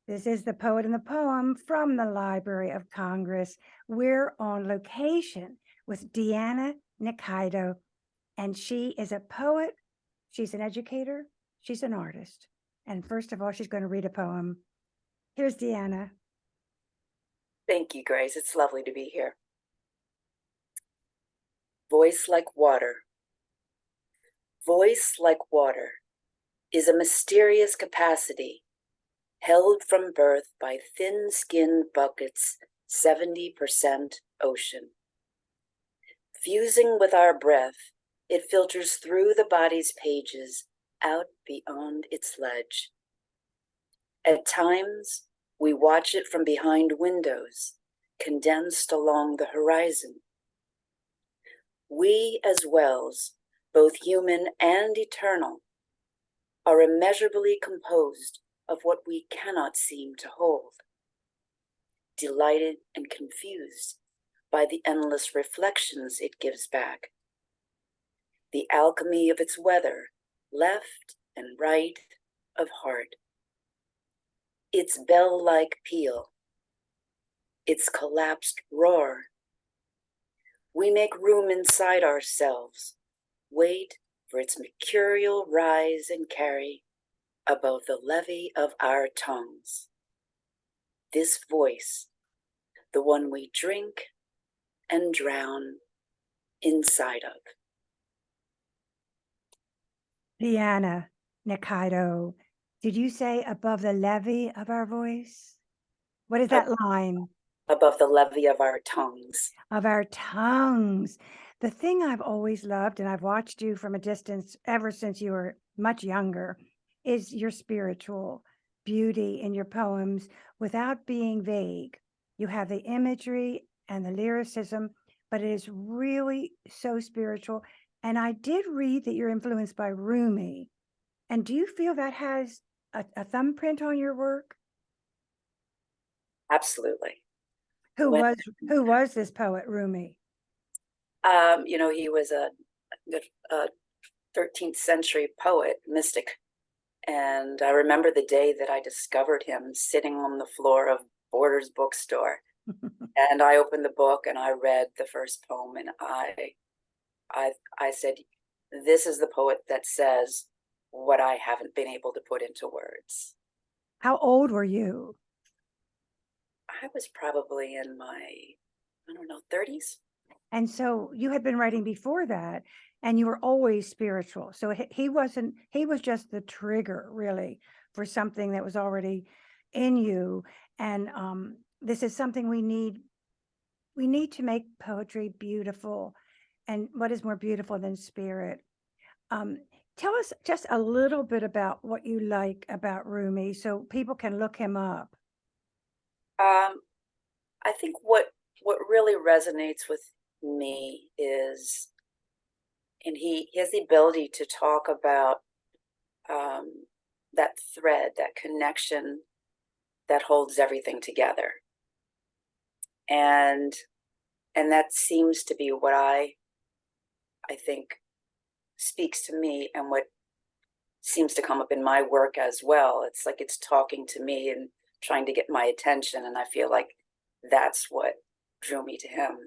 This is the poet and the poem from the Library of Congress. We're on location with Deanna Nikaido, and she is a poet. She's an educator. She's an artist. And first of all, she's going to read a poem. Here's Deanna. Thank you, Grace. It's lovely to be here. Voice like water. Voice like water is a mysterious capacity held from birth by thin-skinned buckets, 70% ocean. Fusing with our breath, it filters through the body's pages, out beyond its ledge. At times, we watch it from behind windows, condensed along the horizon. We as wells, both human and eternal, are immeasurably composed of what we cannot seem to hold, delighted and confused by the endless reflections it gives back, the alchemy of its weather, left and right of heart, its bell-like peal, its collapsed roar. We make room inside ourselves, wait for its mercurial rise and carry above the levee of our tongues. This voice, the one we drink and drown inside of. Deanna Nikaido. Did you say above the levee of our voice? What is that line? Above the levee of our tongues. Of our tongues. The thing I've always loved, and I've watched you from a distance ever since you were much younger, is your spiritual beauty in your poems without being vague. You have the imagery and the lyricism, but it is really so spiritual. And I did read that you're influenced by Rumi. And do you feel that has a thumbprint on your work? Absolutely. Who was this poet, Rumi? He was a 13th century poet, mystic. And I remember the day that I discovered him sitting on the floor of Borders bookstore. And I opened the book and I read the first poem, and I said, this is the poet that says what I haven't been able to put into words. How old were you? I was probably in my, 30s. And so you had been writing before that, and you were always spiritual. So he wasn't, he was just the trigger really for something that was already in you. And this is something we need. We need to make poetry beautiful. And what is more beautiful than spirit? Tell us just a little bit about what you like about Rumi so people can look him up. I think what really resonates with me is, and he has the ability to talk about that thread, that connection that holds everything together, and that seems to be what I think speaks to me, and what seems to come up in my work as well. It's like it's talking to me and trying to get my attention, and I feel like that's what drew me to him.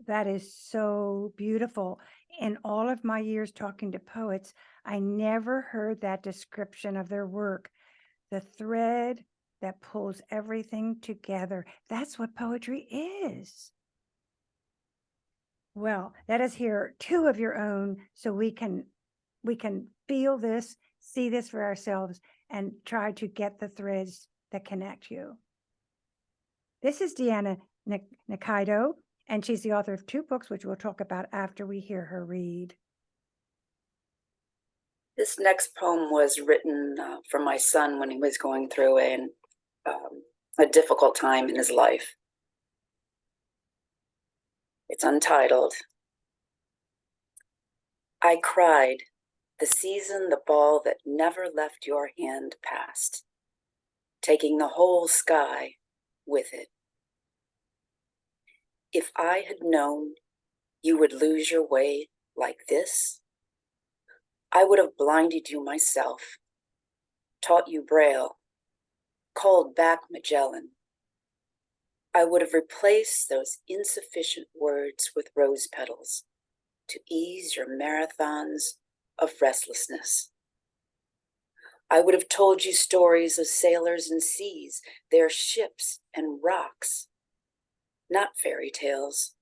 That is so beautiful. In all of my years talking to poets, I never heard that description of their work. The thread that pulls everything together. That's what poetry is. Well, let us hear two of your own so we can feel this, see this for ourselves, and try to get the threads that connect you. This is Deanna Nikaido, and she's the author of two books, which we'll talk about after we hear her read. This next poem was written for my son when he was going through a difficult time in his life. It's untitled. I cried the season the ball that never left your hand passed, taking the whole sky with it. If I had known you would lose your way like this, I would have blinded you myself, taught you Braille, called back Magellan, I would have replaced those insufficient words with rose petals to ease your marathons of restlessness. I would have told you stories of sailors and seas, their ships and rocks, not fairy tales,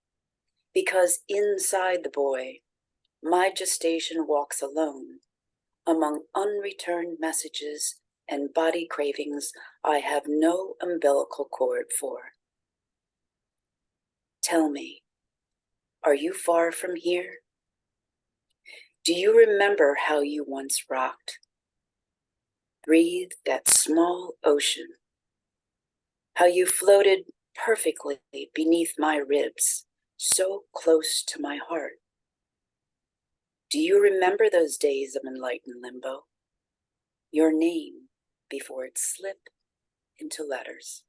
because inside the boy, my gestation walks alone among unreturned messages and body cravings I have no umbilical cord for. Tell me, are you far from here? Do you remember how you once rocked? Breathed that small ocean, how you floated perfectly beneath my ribs, so close to my heart. Do you remember those days of enlightened limbo? Your name before it slipped into letters.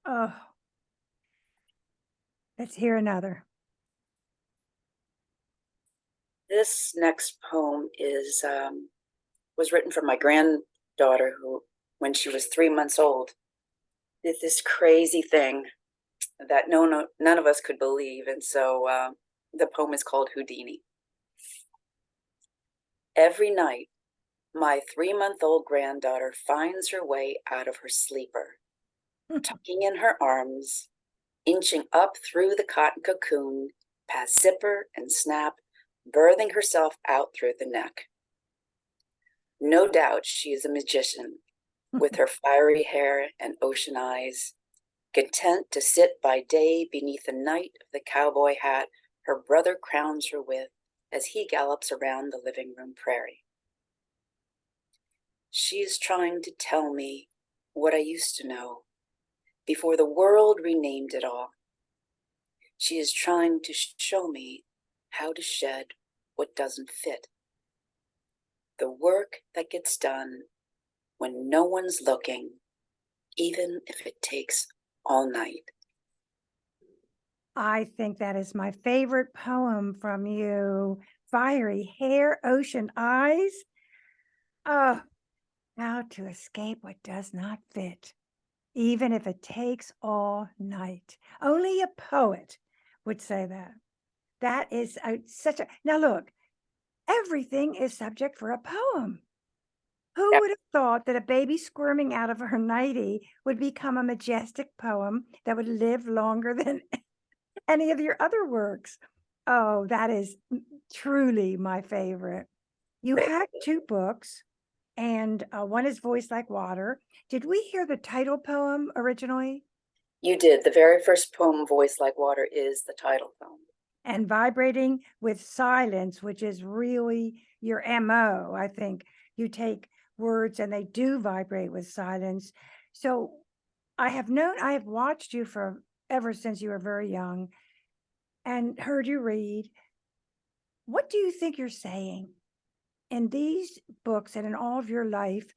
Oh, let's hear another. This next poem was written for my granddaughter, who, when she was 3 months old, did this crazy thing that none of us could believe. And so the poem is called Houdini. Every night, my 3-month-old granddaughter finds her way out of her sleeper, tucking in her arms, inching up through the cotton cocoon, past zipper and snap, birthing herself out through the neck. No doubt she is a magician, with her fiery hair and ocean eyes, content to sit by day beneath the night of the cowboy hat her brother crowns her with as he gallops around the living room prairie. She is trying to tell me what I used to know before the world renamed it all. She is trying to show me how to shed what doesn't fit. The work that gets done when no one's looking, even if it takes all night. I think that is my favorite poem from you. Fiery hair, ocean eyes. Oh, how to escape what does not fit, even if it takes all night. Only a poet would say that. That is such a. Now, look, everything is subject for a poem. Who Yep. would have thought that a baby squirming out of her nightie would become a majestic poem that would live longer than any of your other works? Oh, that is truly my favorite. You had 2 books, and one is Voice Like Water. Did we hear the title poem originally? You did. The very first poem, Voice Like Water, is the title poem. And Vibrating with Silence, which is really your MO. I think you take words and they do vibrate with silence. So I have watched you for ever since you were very young and heard you read. What do you think you're saying in these books and in all of your life?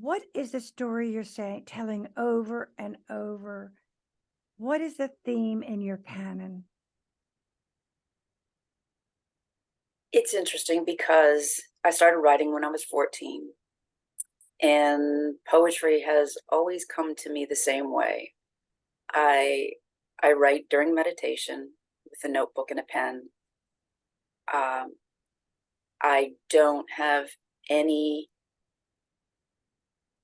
What is the story you're telling over and over? What is the theme in your canon? It's interesting because I started writing when I was 14, and poetry has always come to me the same way. I write during meditation with a notebook and a pen. I don't have any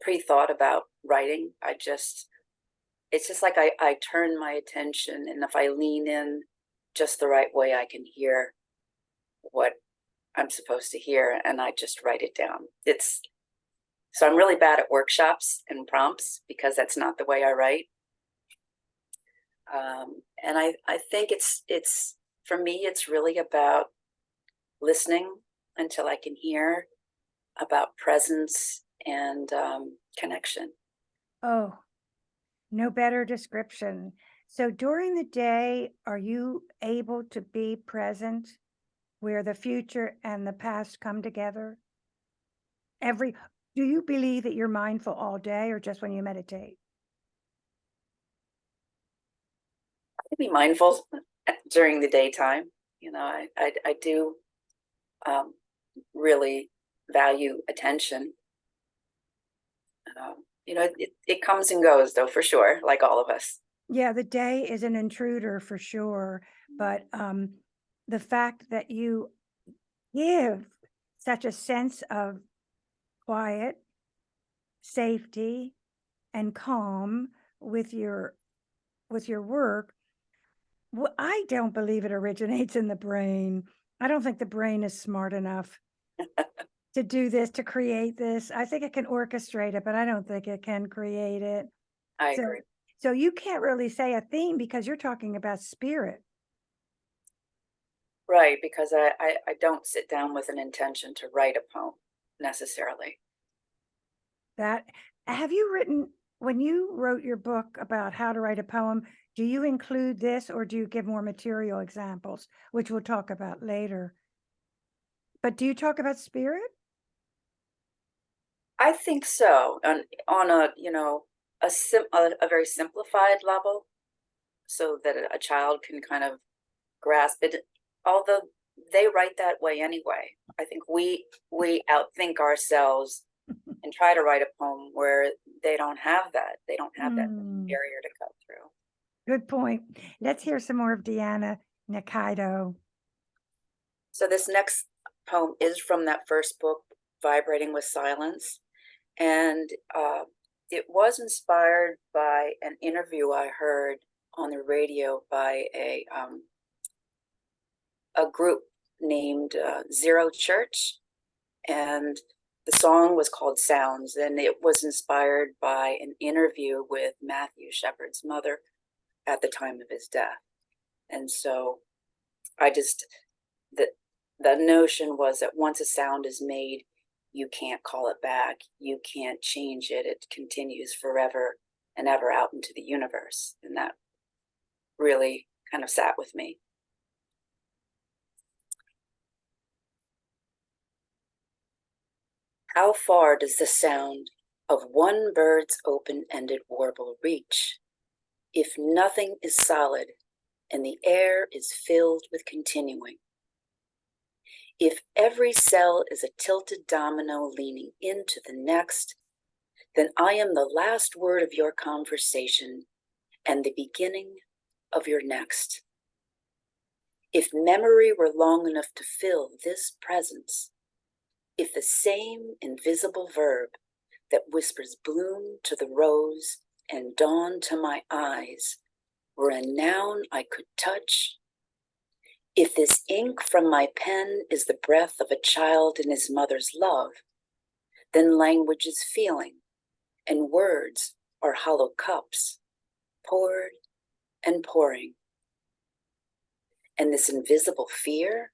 pre-thought about writing. It's just like I turn my attention, and if I lean in just the right way, I can hear what I'm supposed to hear, and I just write it down. So I'm really bad at workshops and prompts because that's not the way I write. And I think it's for me, it's really about listening until I can hear, about presence and connection. Oh, no better description. So during the day, are you able to be present where the future and the past come together? Do you believe that you're mindful all day or just when you meditate? Be mindful during the daytime. I do really value attention. it comes and goes, though, for sure, like all of us. Yeah, the day is an intruder for sure, but the fact that you give such a sense of quiet, safety, and calm with your work, I don't believe it originates in the brain. I don't think the brain is smart enough to do this, to create this. I think it can orchestrate it, but I don't think it can create it. I So, agree. so you can't really say a theme because you're talking about spirit. Right, because I don't sit down with an intention to write a poem necessarily. That have you written when you wrote your book about how to write a poem, do you include this or do you give more material examples, which we'll talk about later? But do you talk about spirit? I think so, on a very simplified level, so that a child can kind of grasp it. Although they write that way anyway. I think we outthink ourselves and try to write a poem where they don't have that. They don't have that Hmm, barrier to cut through. good point. Let's hear some more of Deanna Nikaido. So this next poem is from that first book, Vibrating with Silence. And it was inspired by an interview I heard on the radio by a group named Zero Church. And the song was called Sounds, and it was inspired by an interview with Matthew Shepard's mother at the time of his death. And so I just, the, the notion was that once a sound is made, you can't call it back. You can't change it. It continues forever and ever out into the universe. And that really kind of sat with me. How far does the sound of one bird's open-ended warble reach? If nothing is solid and the air is filled with continuing. If every cell is a tilted domino leaning into the next, then I am the last word of your conversation and the beginning of your next. If memory were long enough to fill this presence, if the same invisible verb that whispers bloom to the rose and dawn to my eyes were a noun I could touch, if this ink from my pen is the breath of a child in his mother's love, then language is feeling, and words are hollow cups, poured and pouring. And this invisible fear,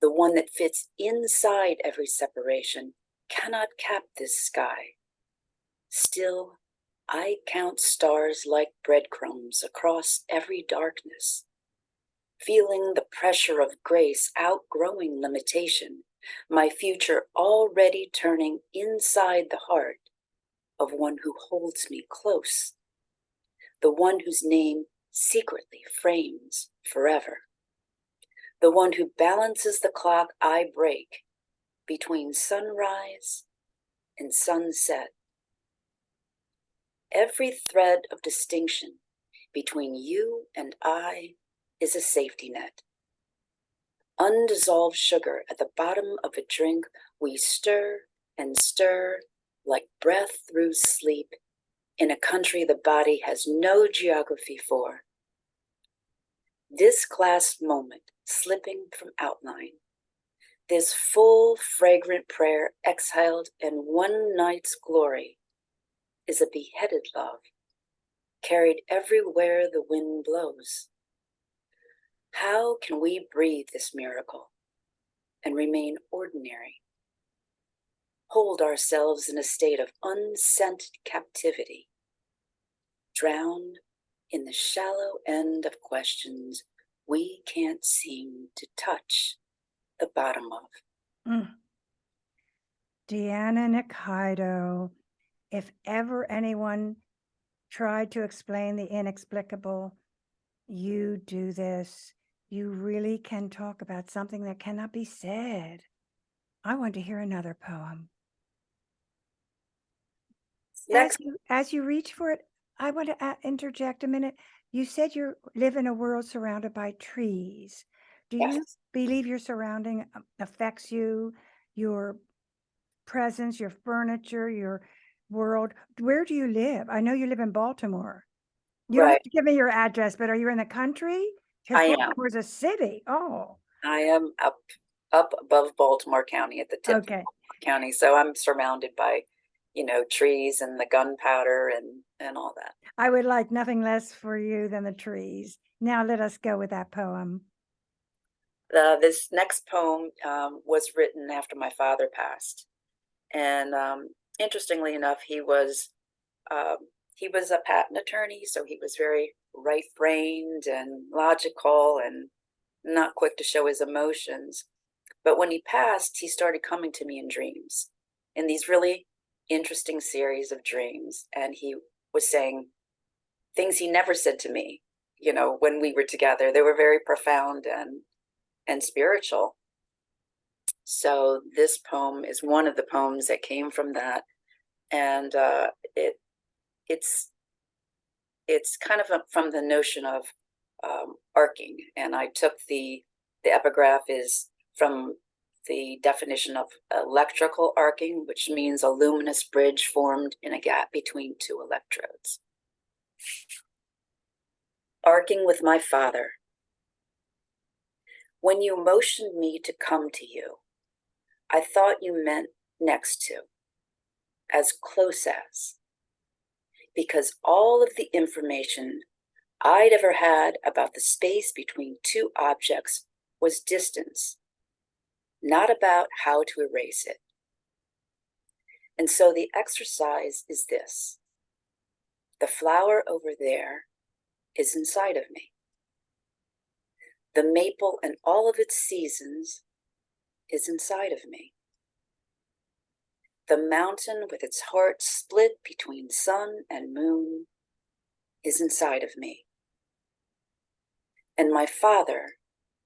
the one that fits inside every separation, cannot cap this sky. Still, I count stars like breadcrumbs across every darkness, feeling the pressure of grace outgrowing limitation, my future already turning inside the heart of one who holds me close, the one whose name secretly frames forever, the one who balances the clock I break between sunrise and sunset. Every thread of distinction between you and I is a safety net. Undissolved sugar at the bottom of a drink we stir and stir like breath through sleep in a country the body has no geography for. This class moment slipping from outline, this full fragrant prayer exhaled in one night's glory is a beheaded love, carried everywhere the wind blows. How can we breathe this miracle and remain ordinary? Hold ourselves in a state of unscented captivity, drowned in the shallow end of questions we can't seem to touch the bottom of. Mm. Deanna Nikaido. If ever anyone tried to explain the inexplicable, you do this. You really can talk about something that cannot be said. I want to hear another poem. Next, As you reach for it, I want to interject a minute. You said you live in a world surrounded by trees. Do you yes, believe your surrounding affects you, your presence, your furniture, your world? Where do you live? I know you live in Baltimore. You don't right. have to give me your address, but are you in the country? Because I am. Baltimore's a city. Oh, I am up above Baltimore County at the tip of okay. Baltimore County, so I'm surrounded by, trees and the gunpowder and all that. I would like nothing less for you than the trees. Now let us go with that poem. This next poem was written after my father passed, and interestingly enough, um, he was a patent attorney, so he was very right-brained and logical and not quick to show his emotions. But when he passed, he started coming to me in dreams, in these really interesting series of dreams, and he was saying things he never said to me. When we were together, they were very profound and spiritual. So this poem is one of the poems that came from that, and it's it's kind of from the notion of arcing, and I took the epigraph is from the definition of electrical arcing, which means a luminous bridge formed in a gap between two electrodes. Arcing with my father. When you motioned me to come to you, I thought you meant next to, as close as, because all of the information I'd ever had about the space between two objects was distance, not about how to erase it. And so the exercise is this: the flower over there is inside of me. The maple and all of its seasons is inside of me. The mountain with its heart split between sun and moon is inside of me. And my father,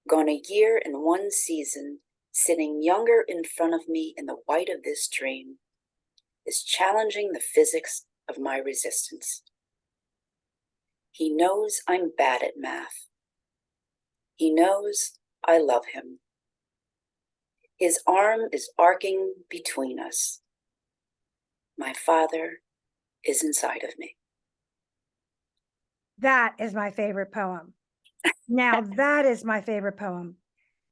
gone a year and one season, sitting younger in front of me in the white of this dream, is challenging the physics of my resistance. He knows I'm bad at math. He knows I love him. His arm is arcing between us. My father is inside of me. That is my favorite poem. Now, that is my favorite poem.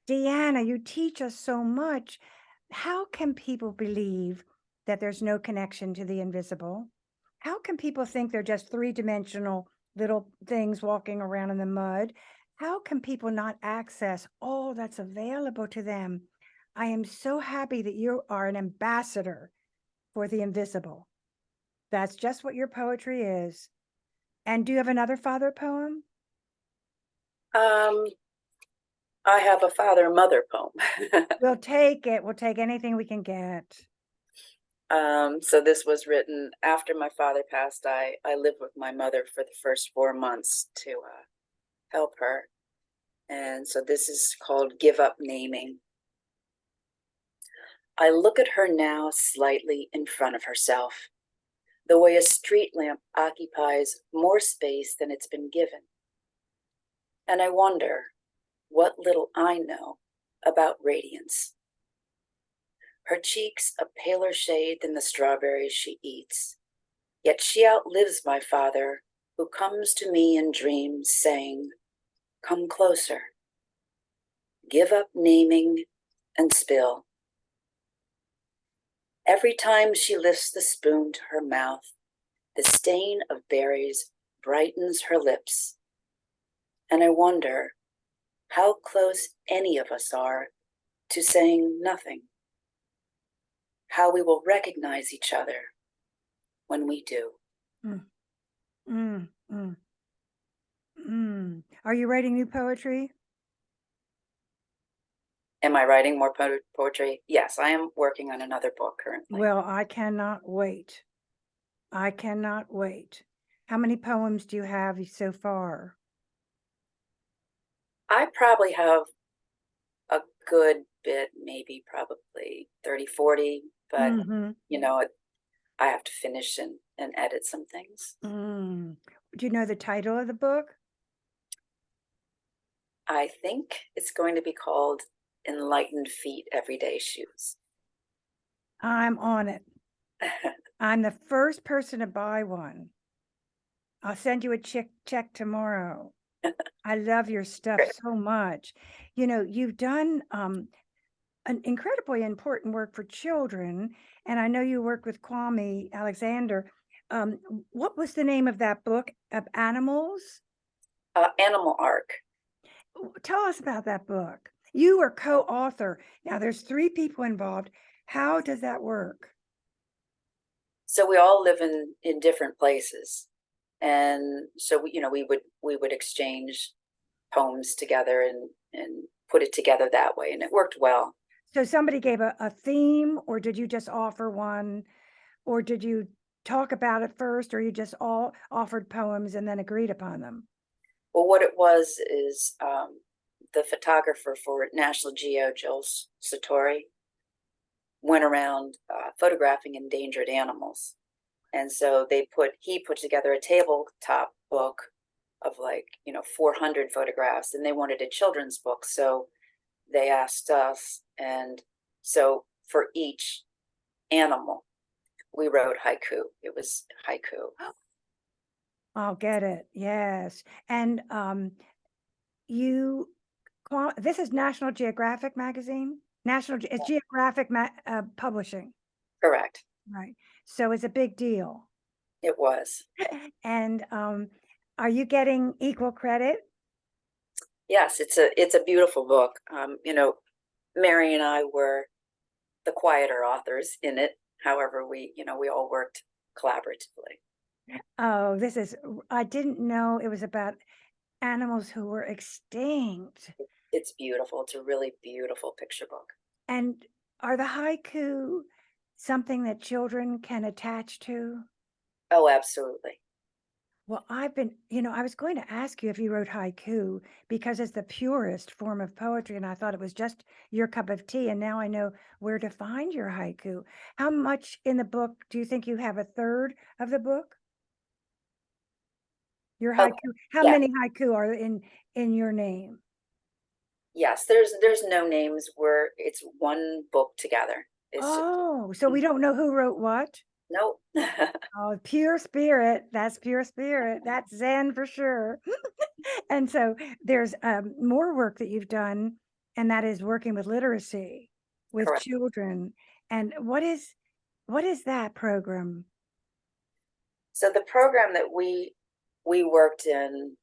Deanna, you teach us so much. How can people believe that there's no connection to the invisible? How can people think they're just three-dimensional little things walking around in the mud? How can people not access all that's available to them? I am so happy that you are an ambassador for the invisible. That's just what your poetry is. And do you have another father poem? Um, I have a father-mother poem. We'll take it. We'll take anything we can get. So this was written after my father passed. I lived with my mother for the first 4 months to help her. And so this is called Give Up Naming. I look at her now slightly in front of herself, the way a street lamp occupies more space than it's been given. And I wonder what little I know about radiance. Her cheeks a paler shade than the strawberries she eats, yet she outlives my father, who comes to me in dreams saying, "Come closer. Give up naming and spill." Every time she lifts the spoon to her mouth, the stain of berries brightens her lips. And I wonder how close any of us are to saying nothing. How we will recognize each other when we do. Mm, mm, mm, mm. Are you writing new poetry? Am I writing more poetry? Yes, I am working on another book currently. Well, I cannot wait. I cannot wait. How many poems do you have so far? I probably have a good bit, maybe probably 30, 40, but Mm-hmm. I have to finish and edit some things. Mm. Do you know the title of the book? I think it's going to be called Enlightened Feet Everyday Shoes. I'm on it. I'm the first person to buy one. I'll send you a check tomorrow. I love your stuff Great. so much. You know, you've done an incredibly important work for children, and I know you work with Kwame Alexander. What was the name of that book of animals? Animal Arc. Tell us about that book. You were co-author. Now there's 3 people involved. How does that work? So we all live in different places, and so we would exchange poems together and put it together that way, and it worked well. So somebody gave a theme, or did you just offer one, or did you talk about it first, or you just all offered poems and then agreed upon them? Well, what it was is the photographer for National Geo, Joel Satori, went around photographing endangered animals, and so he put together a tabletop book of 400 photographs, and they wanted a children's book, so they asked us, and so for each animal we wrote haiku. It was haiku. I'll get it. Yes. And you this is National Geographic magazine. It's Geographic Publishing, Correct. right? So it's a big deal. It was. And are you getting equal credit? Yes, it's a beautiful book. Mary and I were the quieter authors in it. However, we all worked collaboratively. Oh, I didn't know it was about animals who were extinct. It's beautiful. It's a really beautiful picture book. And are the haiku something that children can attach to? Oh, absolutely. Well, I was going to ask you if you wrote haiku because it's the purest form of poetry, and I thought it was just your cup of tea, and now I know where to find your haiku. How much in the book do you think you have? A third of the book? Your Okay. haiku. How Yeah. many haiku are in your name? Yes. There's no names. It's one book together. Oh, so we don't know who wrote what? Nope. Oh, pure spirit. That's pure spirit. That's Zen for sure. And so there's more work that you've done, and that is working with literacy with Correct. children. And what is that program? So the program that we worked in,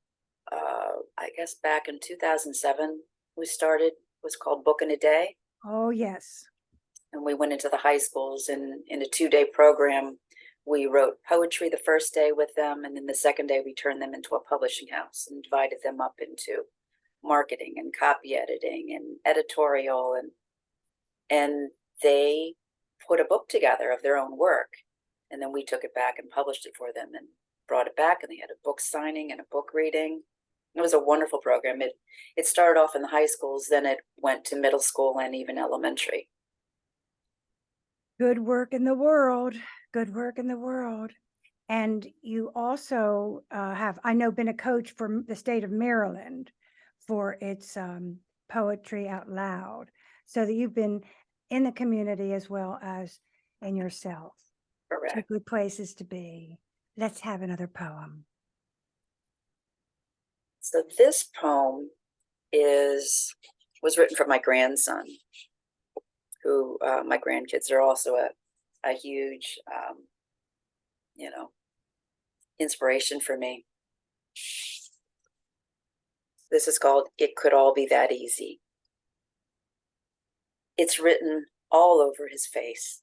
I guess back in 2007, we started, was called Book in a Day. Oh, yes. And we went into the high schools, and in a 2-day program, we wrote poetry the first day with them, and then the second day we turned them into a publishing house and divided them up into marketing and copy editing and editorial, and they put a book together of their own work, and then we took it back and published it for them and brought it back, and they had a book signing and a book reading. It was a wonderful program. It started off in the high schools, then it went to middle school and even elementary. Good work in the world. Good work in the world. And you also have, I know, been a coach for the state of Maryland for its Poetry Out Loud, so that you've been in the community as well as in yourself. Two Correct. good places to be. Let's have another poem. So this poem was written for my grandson, who my grandkids are also a huge inspiration for me. This is called It Could All Be That Easy. It's written all over his face,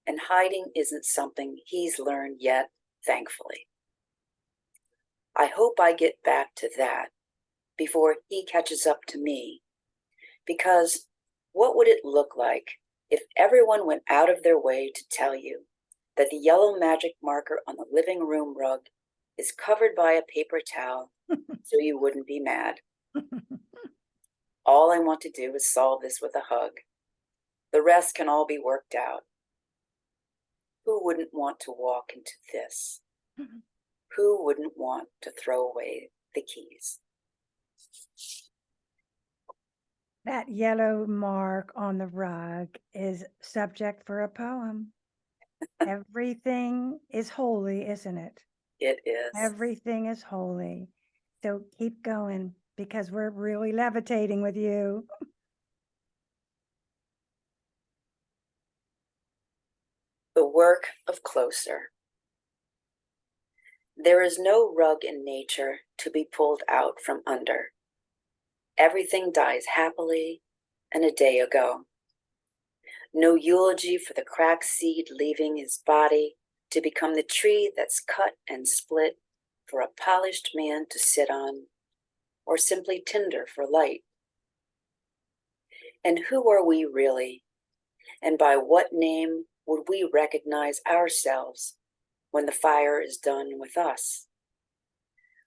and hiding isn't something he's learned yet, thankfully. I hope I get back to that before he catches up to me, because what would it look like if everyone went out of their way to tell you that the yellow magic marker on the living room rug is covered by a paper towel so you wouldn't be mad? All I want to do is solve this with a hug. The rest can all be worked out. Who wouldn't want to walk into this? Mhm. Who wouldn't want to throw away the keys? That yellow mark on the rug is subject for a poem. Everything is holy, isn't it? It is. Everything is holy. So keep going because we're really levitating with you. The work of closer. There is no rug in nature to be pulled out from under. Everything dies happily and a day ago. No eulogy for the cracked seed leaving his body to become the tree that's cut and split for a polished man to sit on, or simply tinder for light. And who are we really? And by what name would we recognize ourselves when the fire is done with us?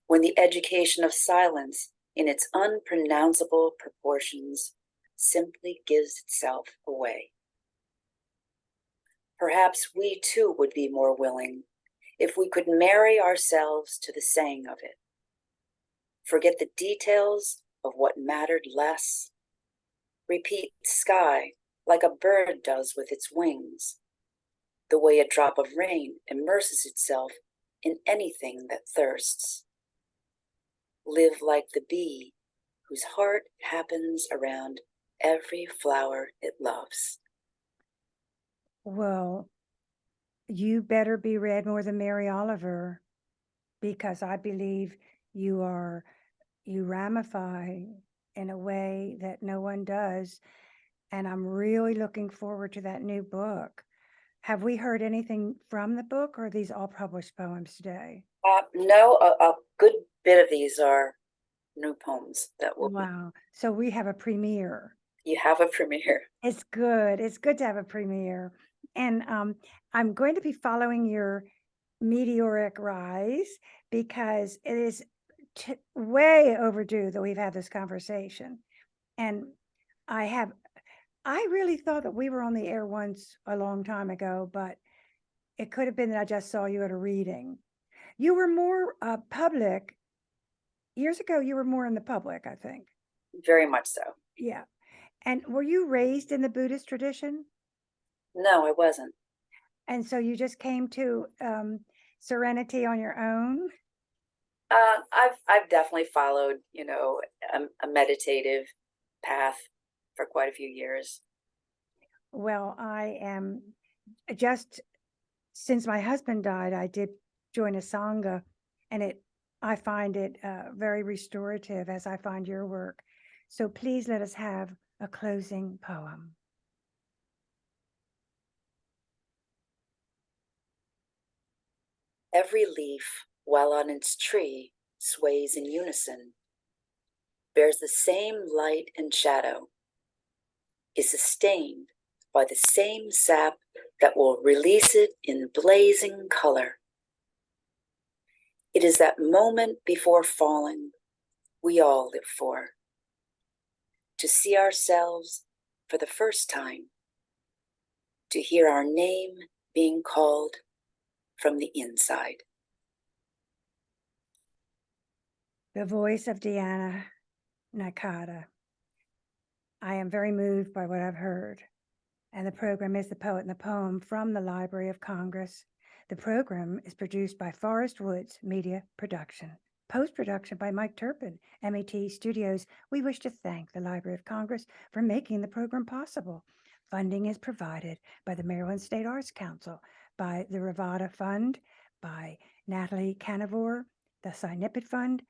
When the education of silence in its unpronounceable proportions simply gives itself away. Perhaps we too would be more willing if we could marry ourselves to the saying of it. Forget the details of what mattered less. Repeat sky like a bird does with its wings, the way a drop of rain immerses itself in anything that thirsts. Live like the bee whose heart happens around every flower it loves. Well, you better be read more than Mary Oliver because I believe you ramify in a way that no one does. And I'm really looking forward to that new book. Have we heard anything from the book, or are these all published poems today? No, a good bit of these are new poems that will Wow. So we have a premiere. you have a premiere. It's good. It's good to have a premiere. And I'm going to be following your meteoric rise because it is way overdue that we've had this conversation. And I really thought that we were on the air once a long time ago, but it could have been that I just saw you at a reading. You were more public years ago. You were more in the public, I think. Very much so. Yeah. And were you raised in the Buddhist tradition? No, I wasn't. And so you just came to serenity on your own? I've definitely followed, a meditative path for quite a few years. Well, I am just since my husband died, I did join a sangha, and I find it very restorative as I find your work. So please let us have a closing poem. Every leaf, while on its tree, sways in unison, bears the same light and shadow, is sustained by the same sap that will release it in blazing color. It is that moment before falling we all live for, to see ourselves for the first time, to hear our name being called from the inside. The voice of Deanna, Nikaido. I am very moved by what I've heard. And the program is The Poet and the Poem from the Library of Congress. The program is produced by Forest Woods Media Production. Post-production by Mike Turpin, MET Studios. We wish to thank the Library of Congress for making the program possible. Funding is provided by the Maryland State Arts Council, by the Ravada Fund, by Natalie Canavore, the Sinipid Fund,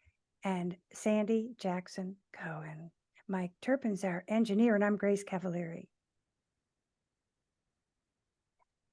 and Sandy Jackson Cohen. Mike Turpin's our engineer, and I'm Grace Cavalieri.